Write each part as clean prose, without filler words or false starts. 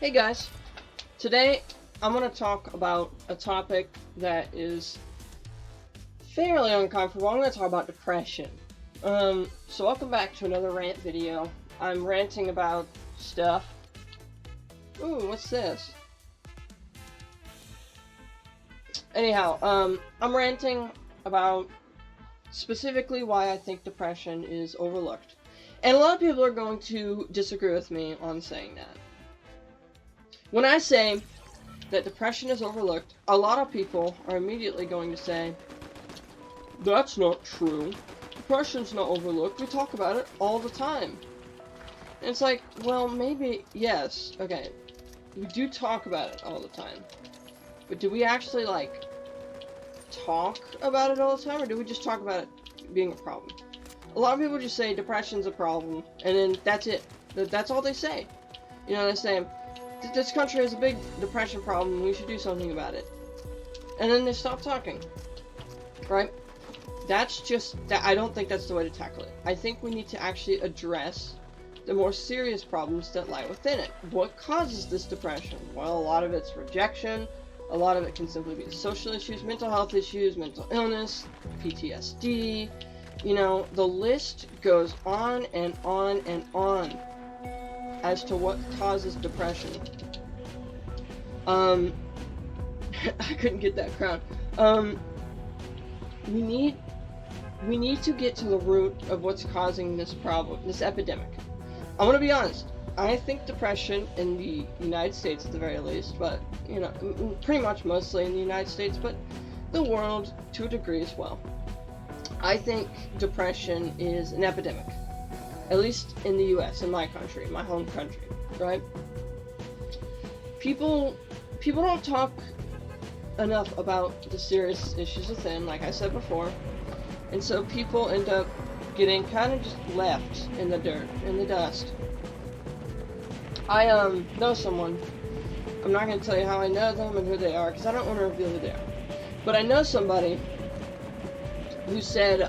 Hey guys, today I'm going to talk about a topic that is fairly uncomfortable. I'm going to talk about depression. So welcome back to another rant video. I'm ranting about stuff. Ooh, what's this? Anyhow, I'm ranting about specifically why I think depression is overlooked. And a lot of people are going to disagree with me on saying that. When I say that depression is overlooked, a lot of people are immediately going to say, that's not true. Depression's not overlooked. We talk about it all the time. And it's like, well, maybe, yes, okay. We do talk about it all the time. But do we actually, like, talk about it all the time? Or do we just talk about it being a problem? A lot of people just say depression's a problem, and then that's it. That's all they say. You know, they say, this country has a big depression problem, and we should do something about it. And then they stop talking. Right? That's just, I don't think that's the way to tackle it. I think we need to actually address the more serious problems that lie within it. What causes this depression? Well, a lot of it's rejection. A lot of it can simply be social issues, mental health issues, mental illness, PTSD. You know, the list goes on and on and on as to what causes depression. I couldn't get that crown. We need to get to the root of what's causing this problem, this epidemic. I want to be honest. I think depression in the United States at the very least, but, you know, pretty much mostly in the United States, but the world to a degree as well. I think depression is an epidemic. At least in the US, in my country, my home country, right? People don't talk enough about the serious issues within, like I said before, and so people end up getting kind of just left in the dirt, in the dust. I know someone. I'm not going to tell you how I know them and who they are, because I don't want to reveal who they are. But I know somebody who said,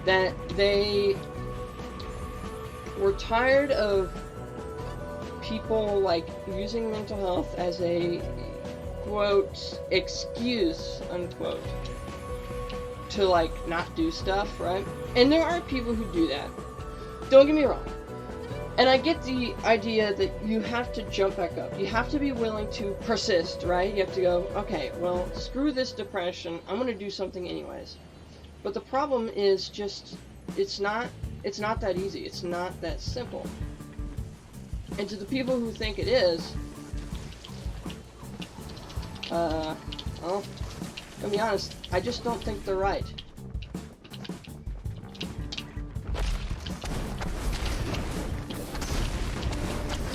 that they were tired of people, like, using mental health as a, quote, excuse, unquote, to, like, not do stuff, right? And there are people who do that. Don't get me wrong. And I get the idea that you have to jump back up. You have to be willing to persist, right? You have to go, okay, well, screw this depression. I'm going to do something anyways. But the problem is just, it's not that easy. It's not that simple. And to the people who think it is, well, to be honest, I just don't think they're right.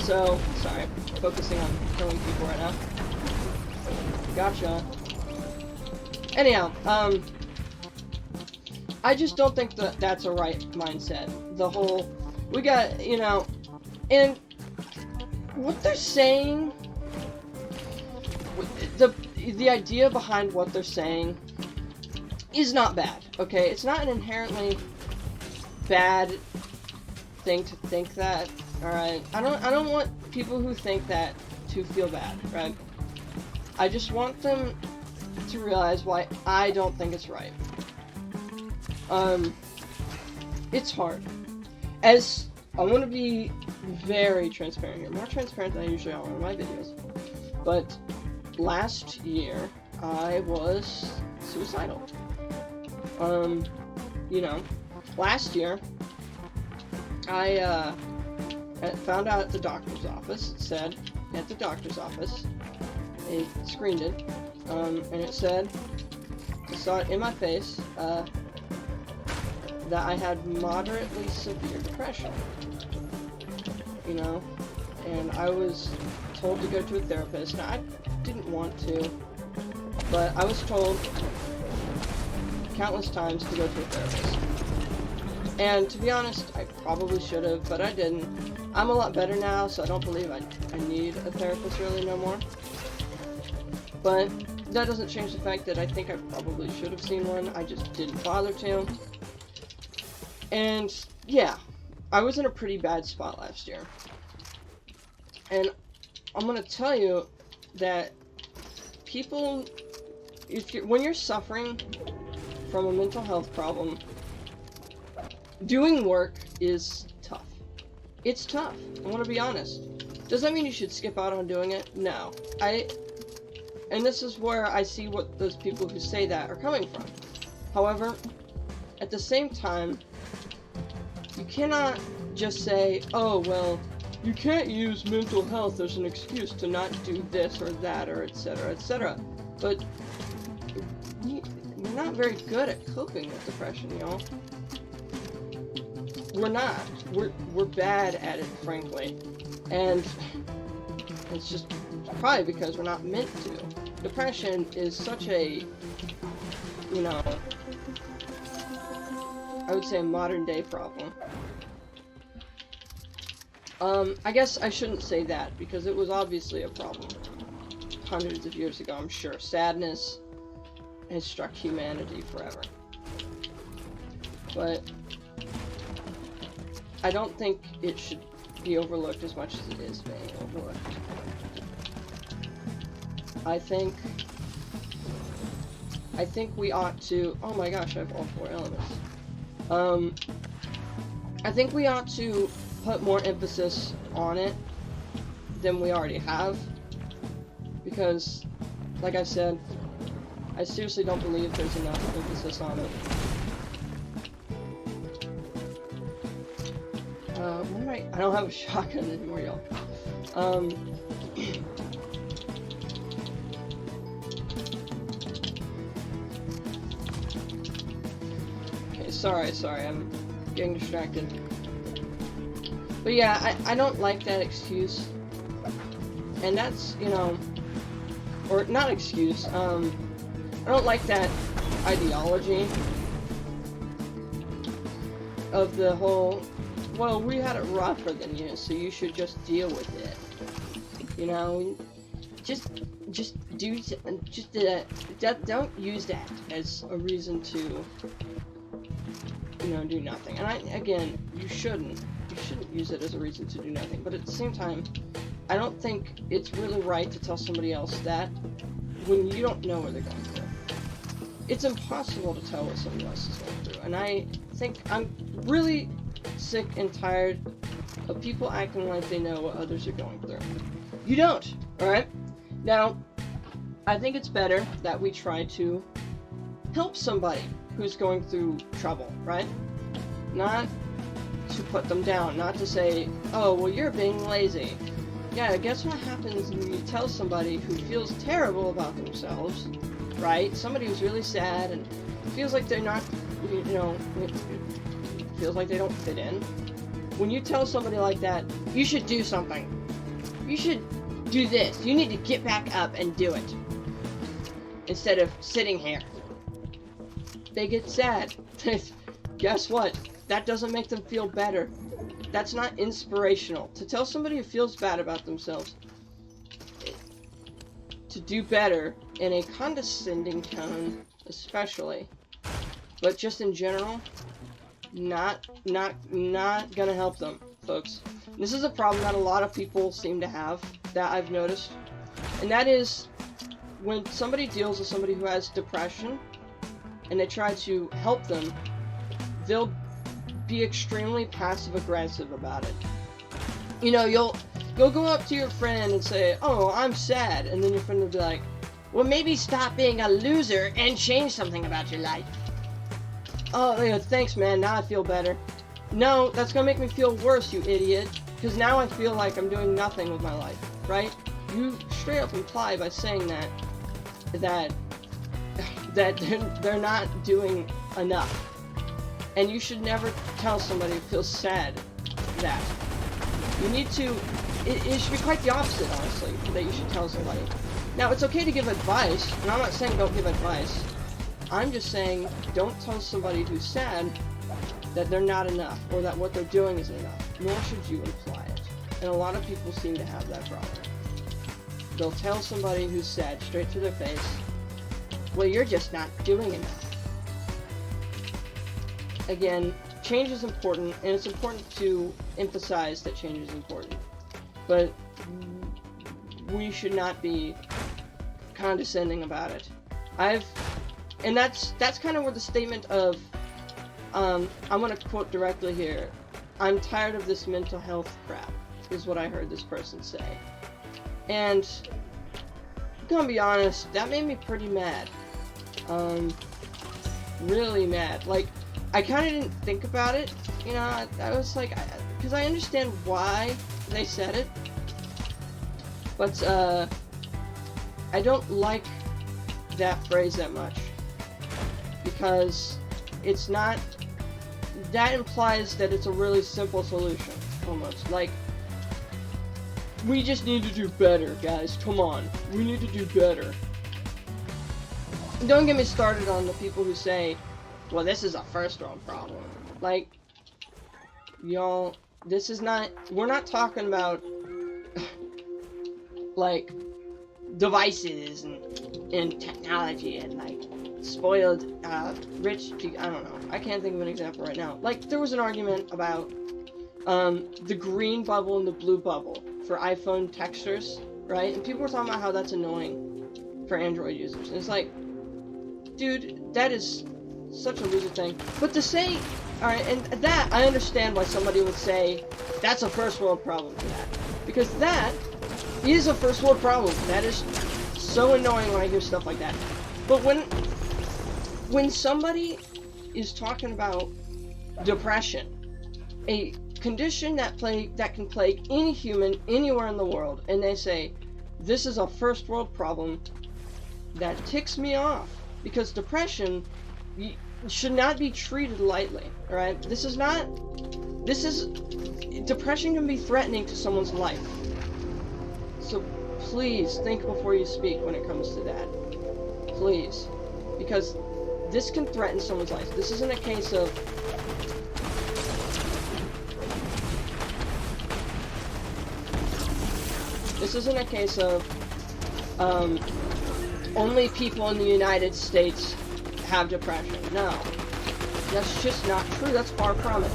So, sorry, focusing on killing people right now. Gotcha. Anyhow, I just don't think that that's a right mindset. The whole, we got, you know, and what they're saying, the idea behind what they're saying is not bad, okay? It's not an inherently bad thing to think that, alright? I don't want people who think that to feel bad, right? I just want them to realize why I don't think it's right. It's hard. As I want to be very transparent here, more transparent than I usually are in my videos. But last year, I was suicidal. You know, last year, I found out at the doctor's office. It said at the doctor's office, they screened it, and it said, I saw it in my face, that I had moderately severe depression, you know, and I was told to go to a therapist. Now, I didn't want to, but I was told countless times to go to a therapist. And to be honest, I probably should have, but I didn't. I'm a lot better now, so I don't believe I need a therapist really no more. But that doesn't change the fact that I think I probably should have seen one. I just didn't bother to. And yeah, I was in a pretty bad spot last year. And I'm gonna tell you that people, when you're suffering from a mental health problem, doing work is tough. It's tough. I want to be honest. Does that mean you should skip out on doing it? No. And this is where I see what those people who say that are coming from. However, at the same time, you cannot just say, oh, well, you can't use mental health as an excuse to not do this or that or etc., etc. But we're not very good at coping with depression, y'all. We're not. We're bad at it, frankly. And it's just probably because we're not meant to. Depression is such a, you know, I would say a modern day problem. I guess I shouldn't say that, because it was obviously a problem hundreds of years ago, I'm sure. Sadness has struck humanity forever. But I don't think it should be overlooked as much as it is being overlooked. I think we ought to, oh my gosh, I have all 4 elements. I think we ought to put more emphasis on it than we already have, because, like I said, I seriously don't believe there's enough emphasis on it. I don't have a shotgun anymore, y'all. Okay, sorry, I'm getting distracted. But yeah, I don't like that excuse. And that's, you know, or not excuse, I don't like that ideology of the whole, well, we had it rougher than you, so you should just deal with it. You know, don't use that as a reason to, you know, do nothing. And again, you shouldn't use it as a reason to do nothing. But at the same time, I don't think it's really right to tell somebody else that when you don't know what they're going through. It's impossible to tell what somebody else is going through. And I think I'm really sick and tired of people acting like they know what others are going through. You don't, alright? Now, I think it's better that we try to help somebody who's going through trouble, right? Not to put them down, not to say, oh, well, you're being lazy. Yeah, guess what happens when you tell somebody who feels terrible about themselves, right? Somebody who's really sad and feels like they're not, you know, feels like they don't fit in. When you tell somebody like that, you should do something. You should do this. You need to get back up and do it. Instead of sitting here. They get sad. Guess what? That doesn't make them feel better. That's not inspirational. To tell somebody who feels bad about themselves to do better in a condescending tone, especially, but just in general, not gonna help them, folks. This is a problem that a lot of people seem to have, that I've noticed, and that is when somebody deals with somebody who has depression and they try to help them, they'll be extremely passive-aggressive about it. You know, you'll go up to your friend and say, oh, I'm sad, and then your friend will be like, well, maybe stop being a loser and change something about your life. Oh, yeah, thanks, man, now I feel better. No, that's gonna make me feel worse, you idiot, because now I feel like I'm doing nothing with my life, right? You straight up imply by saying that they're not doing enough. And you should never tell somebody who feels sad that. You need to, it should be quite the opposite, honestly, that you should tell somebody. Now, it's okay to give advice, and I'm not saying don't give advice. I'm just saying don't tell somebody who's sad that they're not enough, or that what they're doing isn't enough, nor should you imply it. And a lot of people seem to have that problem. They'll tell somebody who's sad straight to their face, well, you're just not doing enough. Again, change is important, and it's important to emphasize that change is important. but we should not be condescending about it. And that's kind of where the statement of, I'm gonna quote directly here, "I'm tired of this mental health crap," is what I heard this person say. And I'm gonna be honest, that made me pretty mad. Really mad. Like, I kind of didn't think about it, you know, I was like, because I understand why they said it, but, I don't like that phrase that much, because it's not, that implies that it's a really simple solution, almost, like, we just need to do better, guys, come on, we need to do better. Don't get me started on the people who say, well, this is a first world problem. Like, y'all, this is not, we're not talking about, like, devices and technology and, like, spoiled, rich people. I don't know. I can't think of an example right now. Like, there was an argument about, the green bubble and the blue bubble for iPhone textures, right? And people were talking about how that's annoying for Android users. And it's like, dude, that is such a loser thing. But to say, alright, and that, I understand why somebody would say, that's a first world problem for that. Because that is a first world problem. That is so annoying when I hear stuff like that. But when somebody is talking about depression, a condition that can plague any human anywhere in the world, and they say, this is a first world problem, that ticks me off. Because depression should not be treated lightly, alright? Depression can be threatening to someone's life. So please think before you speak when it comes to that. Please. Because this can threaten someone's life. This isn't a case of, only people in the United States have depression. No. That's just not true. That's far from it.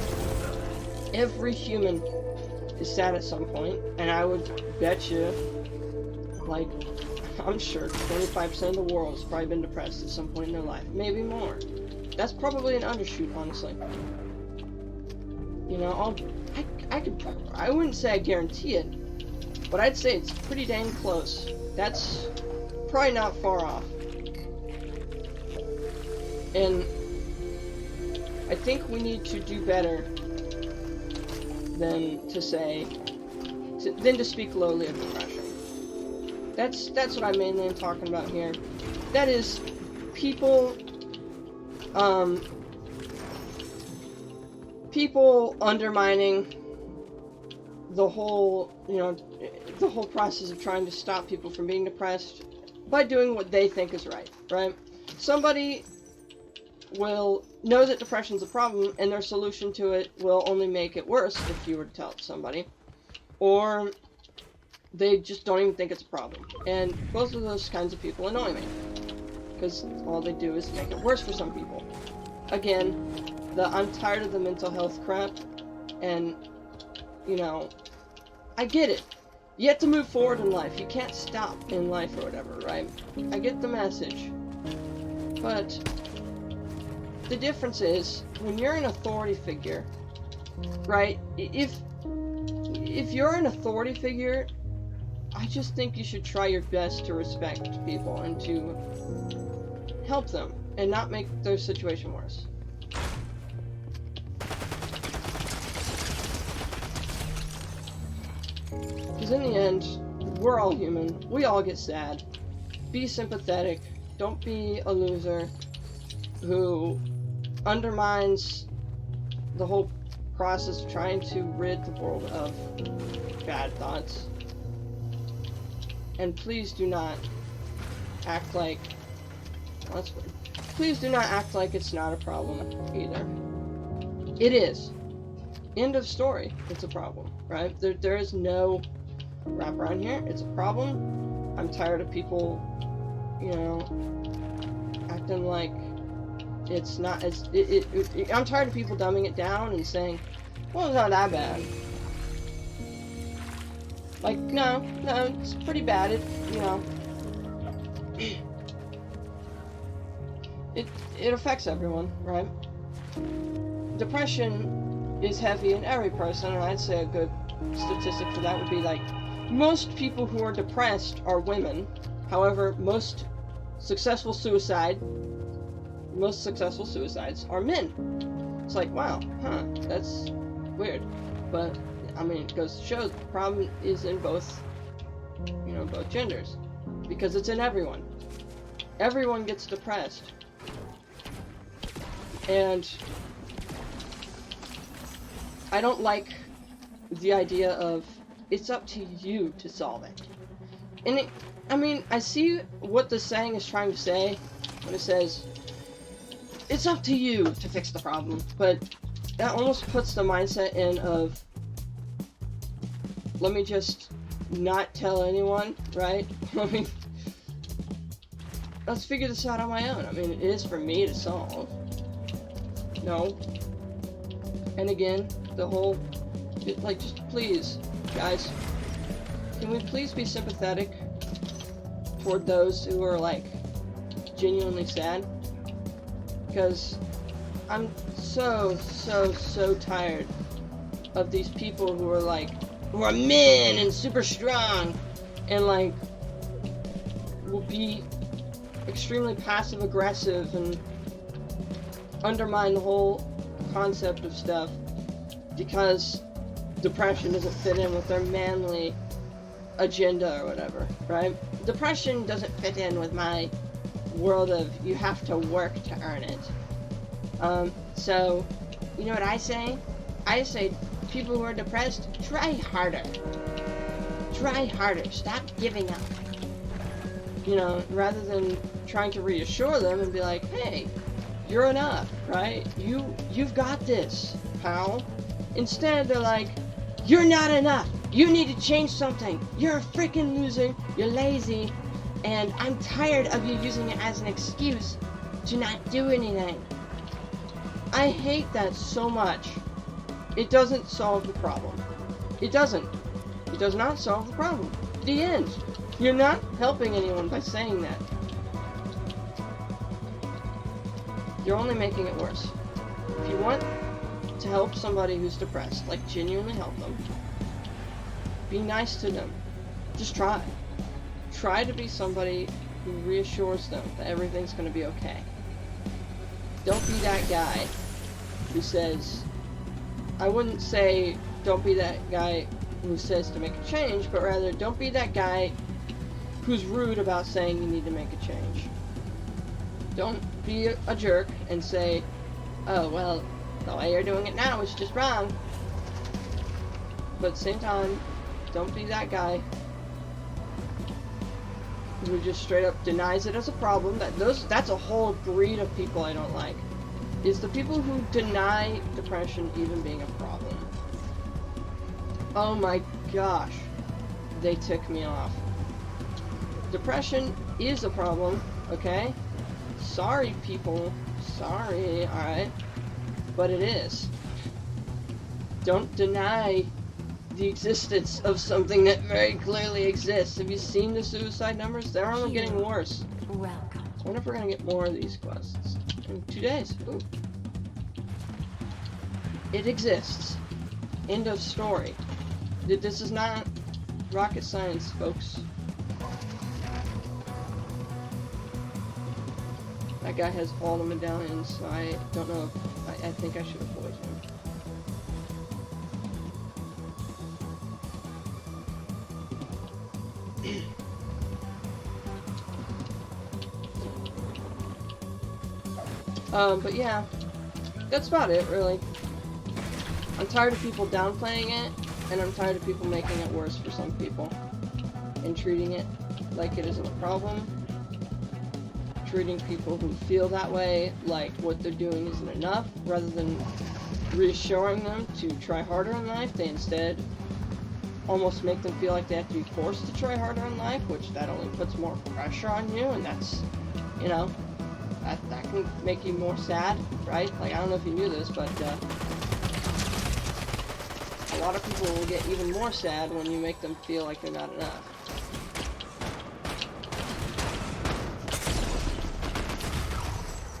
Every human is sad at some point, and I would bet you, like, I'm sure 25% of the world has probably been depressed at some point in their life. Maybe more. That's probably an undershoot, honestly. You know, I wouldn't say I guarantee it, but I'd say it's pretty dang close. That's probably not far off. And I think we need to do better than to say, than to speak lowly of depression. That's what I mainly am talking about here. That is, people undermining the whole, you know, the whole process of trying to stop people from being depressed by doing what they think is right, right? Somebody will know that depression's a problem, and their solution to it will only make it worse if you were to tell it to somebody. Or they just don't even think it's a problem. And both of those kinds of people annoy me, because all they do is make it worse for some people. Again, I'm tired of the mental health crap, and, you know, I get it. You have to move forward in life. You can't stop in life or whatever, right? I get the message. But the difference is, when you're an authority figure, right? If you're an authority figure, I just think you should try your best to respect people and to help them and not make their situation worse. Because in the end, we're all human. We all get sad. Be sympathetic. Don't be a loser who undermines the whole process of trying to rid the world of bad thoughts. And please do not act like, well, that's weird. Please do not act like it's not a problem either. It is. End of story. It's a problem, right? There is no wrap around here. It's a problem. I'm tired of people, you know, acting like it's not, I'm tired of people dumbing it down and saying, well, it's not that bad. Like, no, it's pretty bad. It, you know, it affects everyone, right? Depression is heavy in every person, and I'd say a good statistic for that would be like, most people who are depressed are women. However, most successful suicides are men. It's like, wow, that's weird. But, I mean, it goes to show the problem is in both, you know, both genders. Because it's in everyone. Everyone gets depressed. And I don't like the idea of, it's up to you to solve it. And it, I mean, I see what the saying is trying to say when it says, it's up to you to fix the problem, but that almost puts the mindset in of, let me just not tell anyone, right? I mean, let's figure this out on my own. I mean, it is for me to solve. No. And again, the whole, like, just please, guys, can we please be sympathetic toward those who are, like, genuinely sad? Because I'm so tired of these people who are, like, who are men and super strong and, like, will be extremely passive-aggressive and undermine the whole concept of stuff because depression doesn't fit in with their manly agenda or whatever, right? Depression doesn't fit in with my world of you have to work to earn it. So, you know what I say? I say people who are depressed, try harder. Try harder. Stop giving up. You know, rather than trying to reassure them and be like, hey, you're enough, right? You've got this, pal. Instead, they're like, you're not enough. You need to change something. You're a freaking loser. You're lazy. And I'm tired of you using it as an excuse to not do anything. I hate that so much. It doesn't solve the problem. It doesn't. It does not solve the problem. The end. You're not helping anyone by saying that. You're only making it worse. If you want to help somebody who's depressed, like genuinely help them, be nice to them. Just try. Try to be somebody who reassures them that everything's going to be okay. Don't be that guy who says, I wouldn't say don't be that guy who says to make a change, but rather don't be that guy who's rude about saying you need to make a change. Don't be a jerk and say, oh, well, the way you're doing it now is just wrong. But at the same time, don't be that guy who just straight up denies it as a problem. That's a whole breed of people I don't like. Is the people who deny depression even being a problem. Oh my gosh. They tick me off. Depression is a problem, okay? Sorry, people. Sorry, alright? But it is. Don't deny the existence of something that very clearly exists. Have you seen the suicide numbers? They're only getting worse. Welcome. I wonder if we're gonna get more of these quests. In 2 days. Ooh. It exists. End of story. This is not rocket science, folks. That guy has all the medallions, so I don't know if I think I should avoid him. But yeah, that's about it, really. I'm tired of people downplaying it, and I'm tired of people making it worse for some people, and treating it like it isn't a problem. Treating people who feel that way like what they're doing isn't enough, rather than reassuring them to try harder in life. They instead almost make them feel like they have to be forced to try harder in life, which that only puts more pressure on you, and that's, you know, that can make you more sad, right? Like, I don't know if you knew this, but lot of people will get even more sad when you make them feel like they're not enough.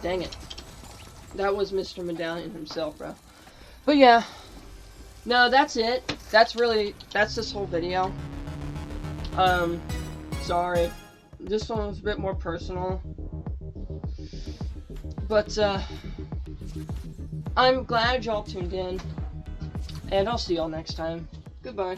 Dang it. That was Mr. Medallion himself, bro. But yeah. No, that's it. That's this whole video. Sorry. This one was a bit more personal. But, I'm glad y'all tuned in. And I'll see y'all next time. Goodbye.